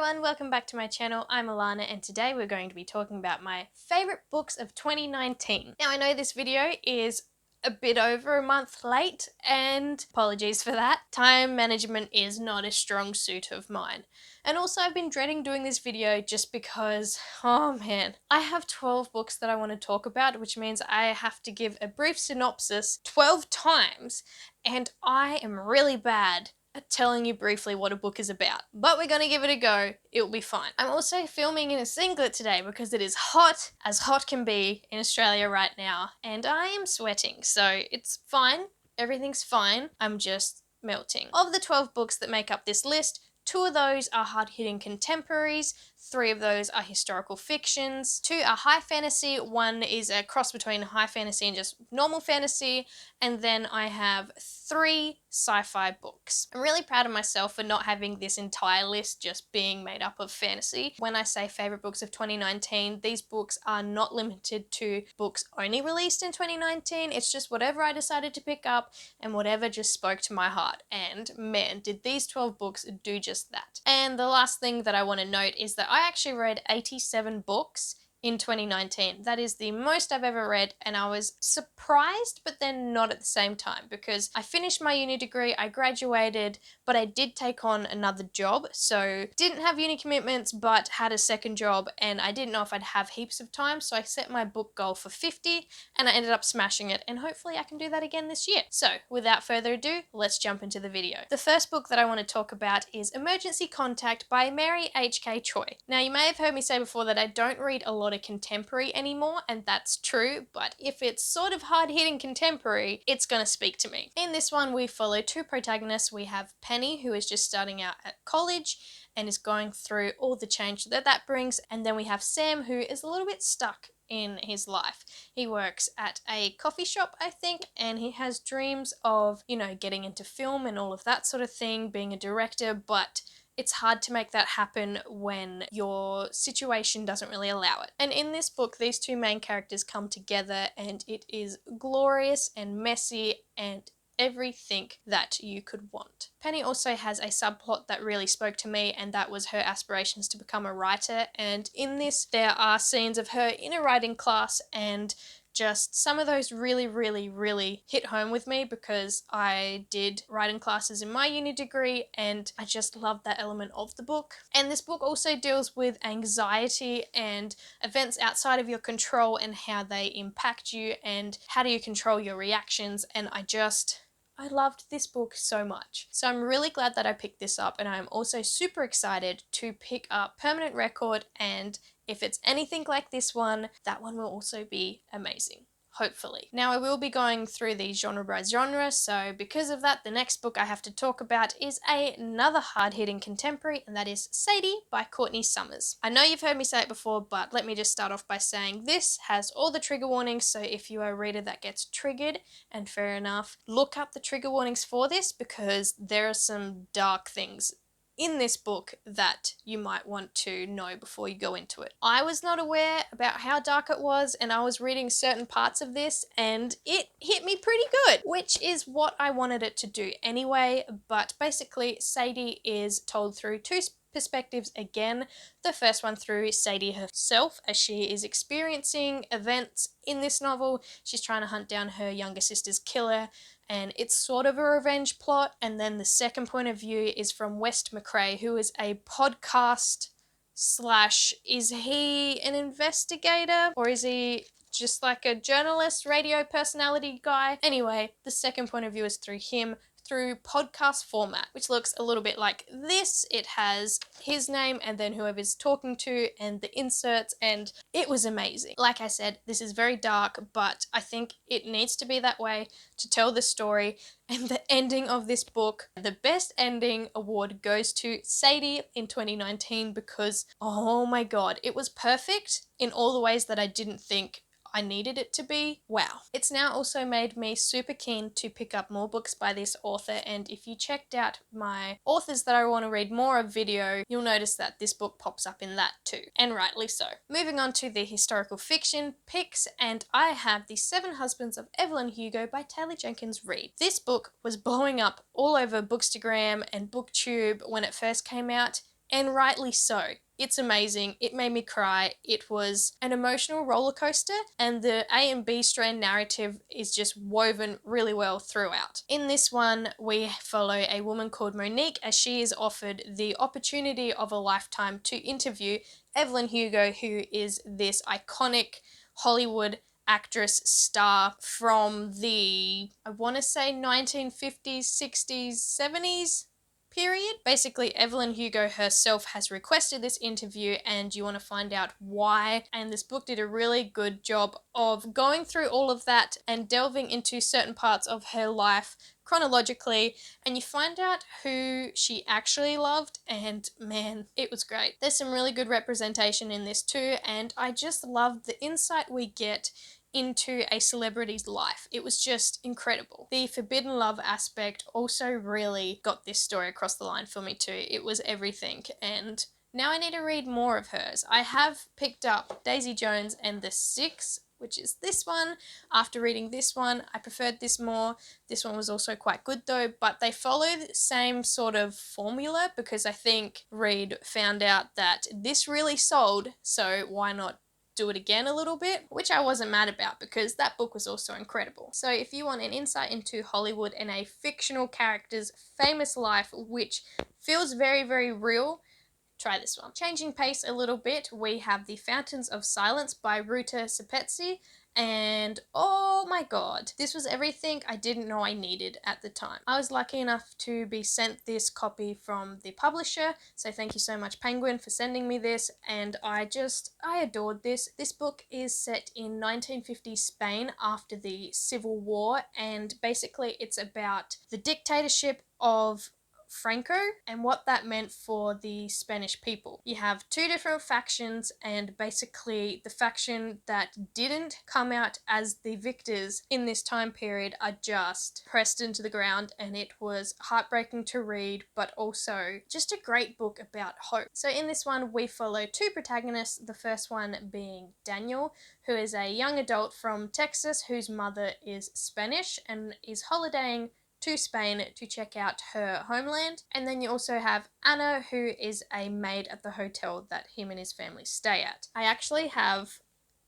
everyone, welcome back to my channel. I'm Alana and today we're going to be talking about my favourite books of 2019. Now I know this video is a bit over a month late and apologies for that. Time management is not a strong suit of mine. And also I've been dreading doing this video just because, oh man, I have 12 books that I want to talk about, which means I have to give a brief synopsis 12 times and I am really bad at telling you briefly what a book is about, but we're gonna give it a go. It'll be fine. I'm also filming in a singlet today because it is hot as hot can be in Australia right now, and I am sweating, so it's fine. Everything's fine. I'm just melting. Of the 12 books that make up this list, 2 of those are hard-hitting contemporaries, 3 of those are historical fictions, 2 are high fantasy, 1 is a cross between high fantasy and just normal fantasy, and then I have 3 sci-fi books. I'm really proud of myself for not having this entire list just being made up of fantasy. When I say favourite books of 2019, these books are not limited to books only released in 2019, it's just whatever I decided to pick up and whatever just spoke to my heart, and man, did these 12 books do just that. And the last thing that I want to note is that I actually read 87 books in 2019. That is the most I've ever read, and I was surprised but then not at the same time because I finished my uni degree, I graduated, but I did take on another job, so didn't have uni commitments but had a second job and I didn't know if I'd have heaps of time, so I set my book goal for 50 and I ended up smashing it, and hopefully I can do that again this year. So without further ado, let's jump into the video. The first book that I want to talk about is Emergency Contact by Mary H.K. Choi. Now you may have heard me say before that I don't read a lot of contemporary anymore, and that's true, but if it's sort of hard-hitting contemporary, it's gonna speak to me. In this one, we follow 2 protagonists. We have Penny, who is just starting out at college and is going through all the change that brings, and then we have Sam, who is a little bit stuck in his life. He works at a coffee shop, I think, and he has dreams of, you know, getting into film and all of that sort of thing, being a director, but it's hard to make that happen when your situation doesn't really allow it. And in this book, these 2 main characters come together and it is glorious and messy and everything that you could want. Penny also has a subplot that really spoke to me, and that was her aspirations to become a writer, and in this there are scenes of her in a writing class, and just some of those really hit home with me because I did writing classes in my uni degree and I just love that element of the book. And this book also deals with anxiety and events outside of your control and how they impact you and how do you control your reactions, and I loved this book so much. So I'm really glad that I picked this up, and I'm also super excited to pick up Permanent Record, and if it's anything like this one, that one will also be amazing. Hopefully. Now I will be going through these genre by genre, so because of that, the next book I have to talk about is another hard-hitting contemporary, and that is Sadie by Courtney Summers. I know you've heard me say it before, but let me just start off by saying this has all the trigger warnings, so if you are a reader that gets triggered, and fair enough, look up the trigger warnings for this because there are some dark things in this book that you might want to know before you go into it. I was not aware about how dark it was, and I was reading certain parts of this and it hit me pretty good, which is what I wanted it to do anyway. But basically Sadie is told through 2 perspectives again. The first one through Sadie herself as she is experiencing events in this novel. She's trying to hunt down her younger sister's killer, and it's sort of a revenge plot. And then the second point of view is from West McCrae, who is a podcast slash, is he an investigator or is he just like a journalist, radio personality guy? Anyway, the second point of view is through him, through podcast format, which looks a little bit like this. It has his name and then whoever's talking to and the inserts, and it was amazing. Like I said, this is very dark, but I think it needs to be that way to tell the story. And the ending of this book, the best ending award goes to Sadie in 2019 because, oh my god, it was perfect in all the ways that I didn't think I needed it to be. Wow. It's now also made me super keen to pick up more books by this author, and if you checked out my authors that I want to read more of video, you'll notice that this book pops up in that too, and rightly so. Moving on to the historical fiction picks, and I have The 7 Husbands of Evelyn Hugo by Taylor Jenkins Reid. This book was blowing up all over Bookstagram and BookTube when it first came out. and rightly so. It's amazing. It made me cry. It was an emotional roller coaster, and the A and B strand narrative is just woven really well throughout. In this one, we follow a woman called Monique as she is offered the opportunity of a lifetime to interview Evelyn Hugo, who is this iconic Hollywood actress star from the, I want to say 1950s, 60s, 70s period. Basically, Evelyn Hugo herself has requested this interview, and you want to find out why. And this book did a really good job of going through all of that and delving into certain parts of her life chronologically, and you find out who she actually loved, and man, it was great. There's some really good representation in this too, and I just love the insight we get into a celebrity's life. It was just incredible. The forbidden love aspect also really got this story across the line for me too. It was everything, and now I need to read more of hers. I have picked up Daisy Jones and the Six, which is this one. After reading this one, I preferred this more. This one was also quite good though, but they follow the same sort of formula because I think Reed found out that this really sold, so why not do it again a little bit, which I wasn't mad about because that book was also incredible. So if you want an insight into Hollywood and a fictional character's famous life, which feels very, very real, try this one. Changing pace a little bit, we have The Fountains of Silence by Ruta Sepetys, and oh my god, this was everything I didn't know I needed at the time. I was lucky enough to be sent this copy from the publisher, so thank you so much Penguin for sending me this, and I adored this. This book is set in 1950s Spain after the Civil War, and basically it's about the dictatorship of Franco and what that meant for the Spanish people. You have two different factions, and basically the faction that didn't come out as the victors in this time period are just pressed into the ground, and it was heartbreaking to read, but also just a great book about hope. So in this one we follow two protagonists, the first one being Daniel, who is a young adult from Texas whose mother is Spanish and is holidaying to Spain to check out her homeland. And then you also have Anna, who is a maid at the hotel that him and his family stay at. I actually have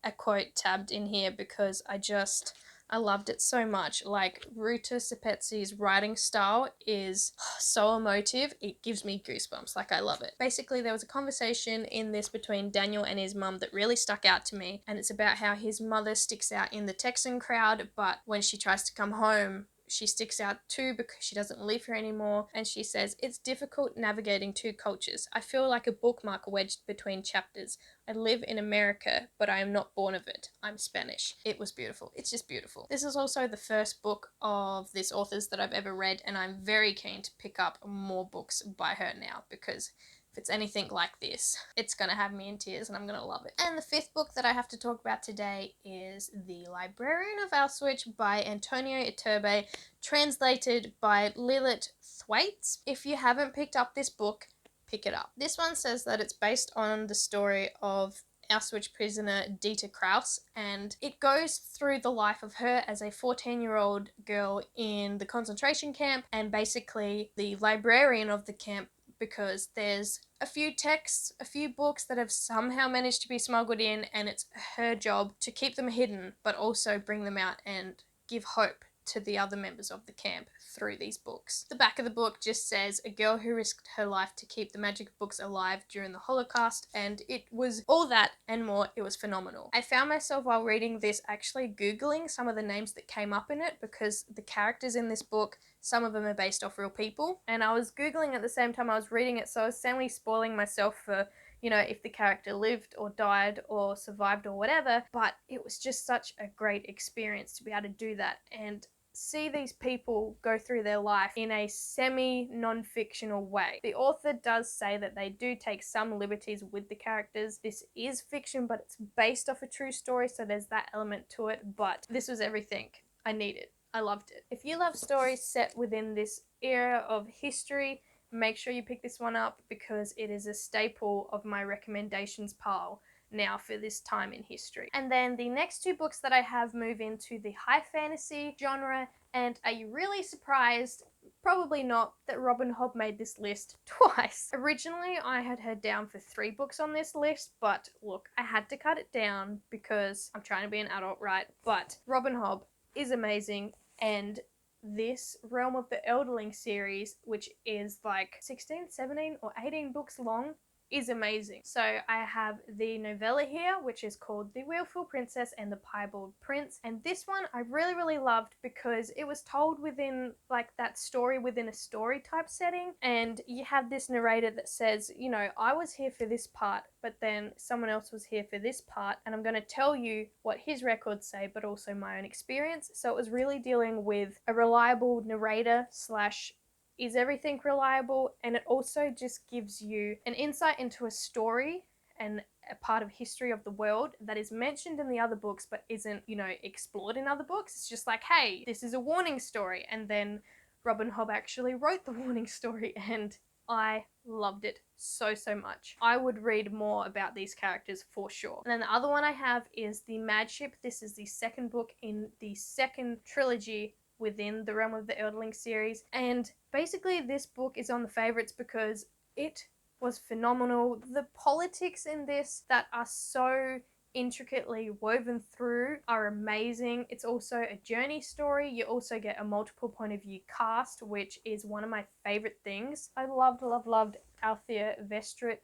a quote tabbed in here because I loved it so much. Like, Ruta Sepetys' writing style is so emotive, it gives me goosebumps. Like, I love it. Basically, there was a conversation in this between Daniel and his mum that really stuck out to me, and it's about how his mother sticks out in the Texan crowd, but when she tries to come home, she sticks out too because she doesn't live here anymore, and she says, "It's difficult navigating two cultures. I feel like a bookmark wedged between chapters. I live in America, but I am not born of it. I'm Spanish." It was beautiful. It's just beautiful. This is also the first book of this author's that I've ever read, and I'm very keen to pick up more books by her now because if it's anything like this, it's going to have me in tears and I'm going to love it. And the fifth book that I have to talk about today is The Librarian of Auschwitz by Antonio Iturbe, translated by Lilith Thwaites. If you haven't picked up this book, pick it up. This one says that it's based on the story of Auschwitz prisoner Dieter Kraus, and it goes through the life of her as a 14-year-old girl in the concentration camp, and basically the librarian of the camp, because there's a few texts, a few books that have somehow managed to be smuggled in, and it's her job to keep them hidden but also bring them out and give hope to the other members of the camp through these books. The back of the book just says, "A girl who risked her life to keep the magic books alive during the Holocaust," and it was all that and more. It was phenomenal. I found myself while reading this actually Googling some of the names that came up in it because the characters in this book, some of them are based off real people, and I was Googling at the same time I was reading it, so I was semi spoiling myself for, you know, if the character lived or died or survived or whatever, but it was just such a great experience to be able to do that and see these people go through their life in a semi-non-fictional way. The author does say that they do take some liberties with the characters. This is fiction, but it's based off a true story, so there's that element to it, but this was everything I needed. I loved it. If you love stories set within this era of history, make sure you pick this one up because it is a staple of my recommendations pile now for this time in history. And then the next two books that I have move into the high fantasy genre, and are you really surprised? probably not that Robin Hobb made this list twice. Originally, I had her down for 3 books on this list, but look, I had to cut it down because I'm trying to be an adult, right? But Robin Hobb is amazing, and this Realm of the Elderling series, which is like 16, 17 or 18 books long, is amazing. So I have the novella here, which is called The Willful Princess and the Piebald Prince, and this one I really loved because it was told within like that story within a story type setting, and you have this narrator that says, you know, I was here for this part, but then someone else was here for this part, and I'm going to tell you what his records say, but also my own experience. So it was really dealing with a reliable narrator slash is everything reliable, and it also just gives you an insight into a story and a part of history of the world that is mentioned in the other books but isn't, you know, explored in other books. It's just like, hey, this is a warning story, and then Robin Hobb actually wrote the warning story, and I loved it so much. I would read more about these characters for sure. And then the other one I have is The Mad Ship. This is the second book in the second trilogy within the Realm of the Elderling series, and basically this book is on the favorites because it was phenomenal. The politics in this that are so intricately woven through are amazing. It's also a journey story. You also get a multiple point of view cast, which is one of my favorite things. I loved Althea Vestrit.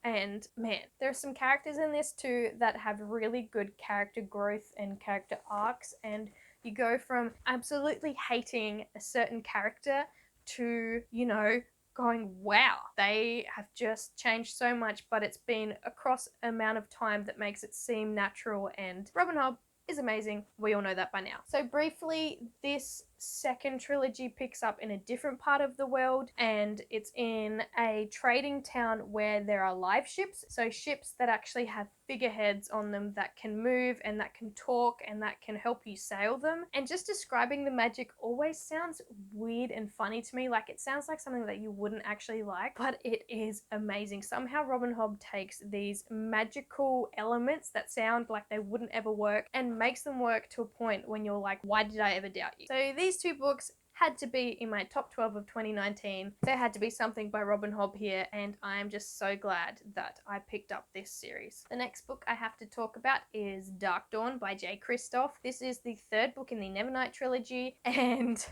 And man, there are some characters in this too that have really good character growth and character arcs, and you go from absolutely hating a certain character to, you know, going, wow, they have just changed so much, but it's been across an amount of time that makes it seem natural, and Robin Hobb is amazing. We all know that by now. So briefly, this second trilogy picks up in a different part of the world, and it's in a trading town where there are live ships, so ships that actually have figureheads on them that can move and that can talk and that can help you sail them. And just describing the magic always sounds weird and funny to me, like it sounds like something that you wouldn't actually like, but it is amazing. Somehow Robin Hobb takes these magical elements that sound like they wouldn't ever work and makes them work to a point when you're like, why did I ever doubt you? So these 2 books had to be in my top 12 of 2019. There had to be something by Robin Hobb here, and I am just so glad that I picked up this series. The next book I have to talk about is Dark Dawn by J. Kristoff. This is the 3rd book in the Nevernight trilogy, and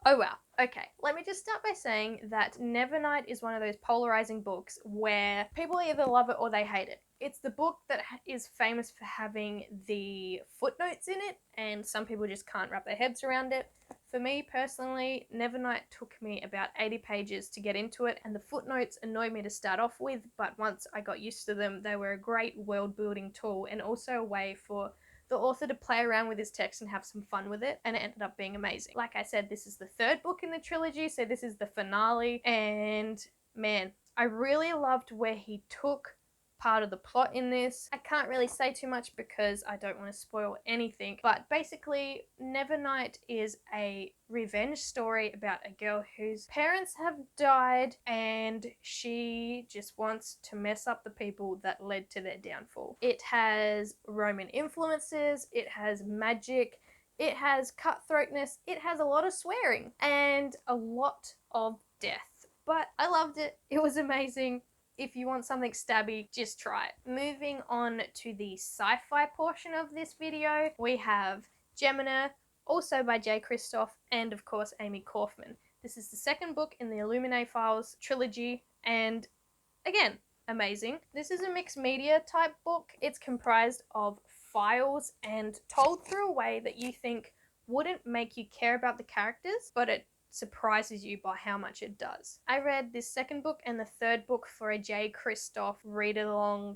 oh wow. Okay, let me just start by saying that Nevernight is one of those polarizing books where people either love it or they hate it. It's the book that is famous for having the footnotes in it, and some people just can't wrap their heads around it. For me personally, Nevernight took me about 80 pages to get into it, and the footnotes annoyed me to start off with, but once I got used to them, they were a great world building tool and also a way for the author to play around with his text and have some fun with it, and it ended up being amazing. Like I said, this is the 3rd book in the trilogy, so this is the finale, and man, I really loved where he took part of the plot in this. I can't really say too much because I don't want to spoil anything, but basically Nevernight is a revenge story about a girl whose parents have died, and she just wants to mess up the people that led to their downfall. It has Roman influences, it has magic, it has cutthroatness, it has a lot of swearing, and a lot of death. But I loved it. It was amazing. If you want something stabby, just try it. Moving on to the sci-fi portion of this video, we have Gemina, also by J. Kristoff, and of course Amy Kaufman. This is the 2nd book in the Illuminae Files trilogy, and again, amazing. This is a mixed media type book. It's comprised of files and told through a way that you think wouldn't make you care about the characters, but it surprises you by how much it does. I read this 2nd book and the 3rd book for a J. Kristoff read-along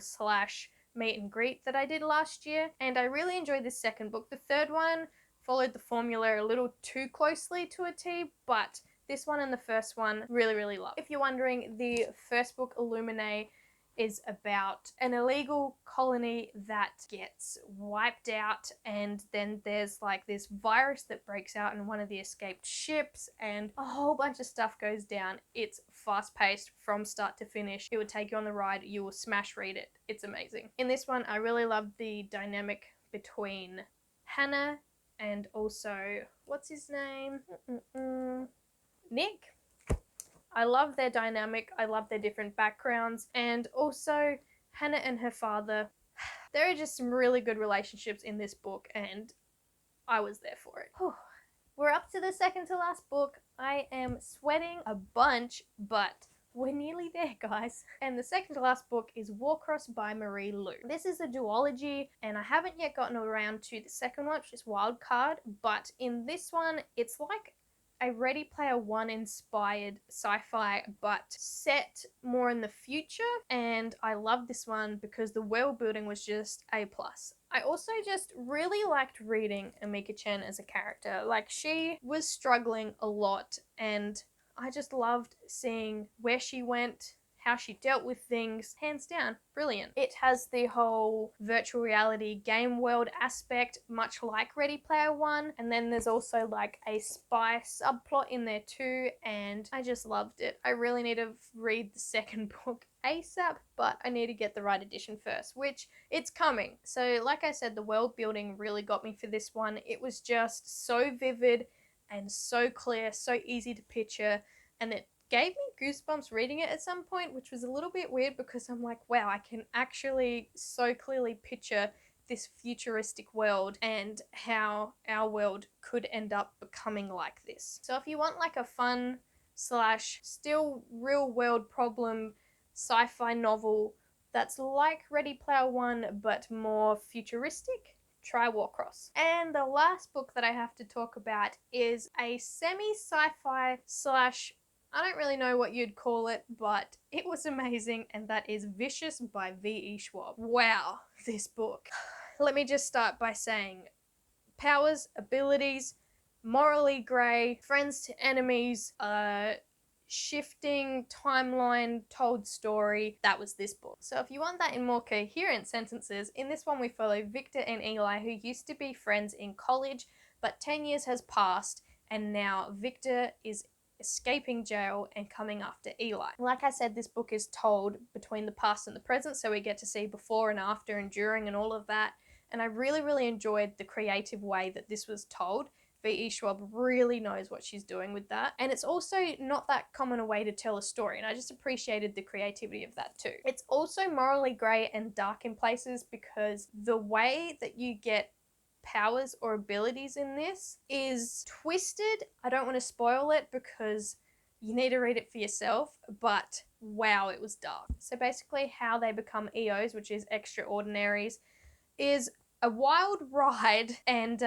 / meet and greet that I did last year, and I really enjoyed this 2nd book. The 3rd one followed the formula a little too closely to a T, but this one and the 1st one really love. If you're wondering, the 1st book, Illuminae, is about an illegal colony that gets wiped out, and then there's like this virus that breaks out in one of the escaped ships, and a whole bunch of stuff goes down. It's fast paced from start to finish. It would take you on the ride. You will smash read it. It's amazing. In this one, I really loved the dynamic between Hannah and also, what's his name? Nick. I love their dynamic, I love their different backgrounds, and also Hannah and her father. There are just some really good relationships in this book, and I was there for it. Whew. We're up to the second to last book. I am sweating a bunch, but we're nearly there, guys. And the second to last book is Warcross by Marie Lu. This is a duology, and I haven't yet gotten around to the second one, which is Wildcard, but in this one, it's like a Ready Player One inspired sci-fi, but set more in the future, and I love this one because the world building was just A+. I also just really liked reading Amika Chen as a character. Like, she was struggling a lot, and I just loved seeing where she went, how she dealt with things. Hands down, brilliant. It has the whole virtual reality game world aspect, much like Ready Player One, and then there's also like a spy subplot in there too, and I just loved it. I really need to read the second book ASAP, but I need to get the right edition first, which it's coming. So like I said, the world building really got me for this one. It was just so vivid and so clear, so easy to picture, and it gave me goosebumps reading it at some point, which was a little bit weird because I'm like, wow, I can actually so clearly picture this futuristic world and how our world could end up becoming like this. So if you want like a fun slash still real world problem sci-fi novel that's like Ready Player One but more futuristic, try Warcross. And the last book that I have to talk about is a semi-sci-fi slash, I don't really know what you'd call it, but it was amazing, and that is Vicious by V.E. Schwab. Wow, this book. Let me just start by saying powers, abilities, morally grey, friends to enemies, shifting timeline told story. That was this book. So if you want that in more coherent sentences, in this one we follow Victor and Eli, who used to be friends in college, but 10 years has passed, and now Victor is escaping jail and coming after Eli. Like I said, this book is told between the past and the present, so we get to see before and after and during and all of that. And I really enjoyed the creative way that this was told. V.E. Schwab really knows what she's doing with that. And it's also not that common a way to tell a story, and I just appreciated the creativity of that too. It's also morally grey and dark in places because the way that you get powers or abilities in this is twisted. I don't want to spoil it because you need to read it for yourself, but wow, it was dark. So basically how they become EOs, which is extraordinaries, is a wild ride, and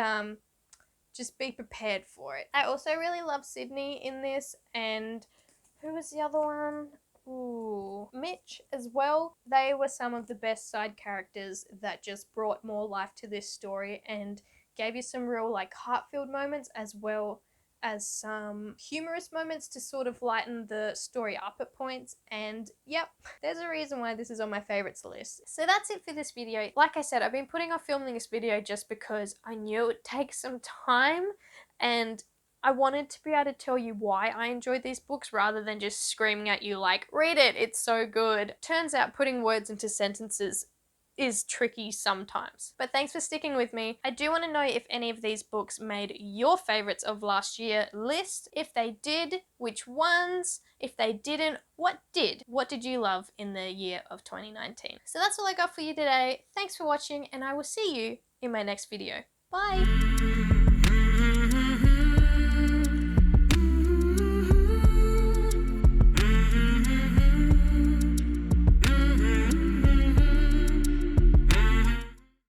just be prepared for it. I also really love Sydney in this, and who was the other one? Ooh, Mitch as well. They were some of the best side characters that just brought more life to this story and gave you some real like heart-filled moments as well as some humorous moments to sort of lighten the story up at points. And yep, there's a reason why this is on my favorites list. So that's it for this video. Like I said, I've been putting off filming this video just because I knew it would take some time, and I wanted to be able to tell you why I enjoyed these books rather than just screaming at you like, read it, it's so good. Turns out putting words into sentences is tricky sometimes. But thanks for sticking with me. I do want to know if any of these books made your favorites of last year list. If they did, which ones? If they didn't, what did? What did you love in the year of 2019? So that's all I got for you today. Thanks for watching, and I will see you in my next video. Bye!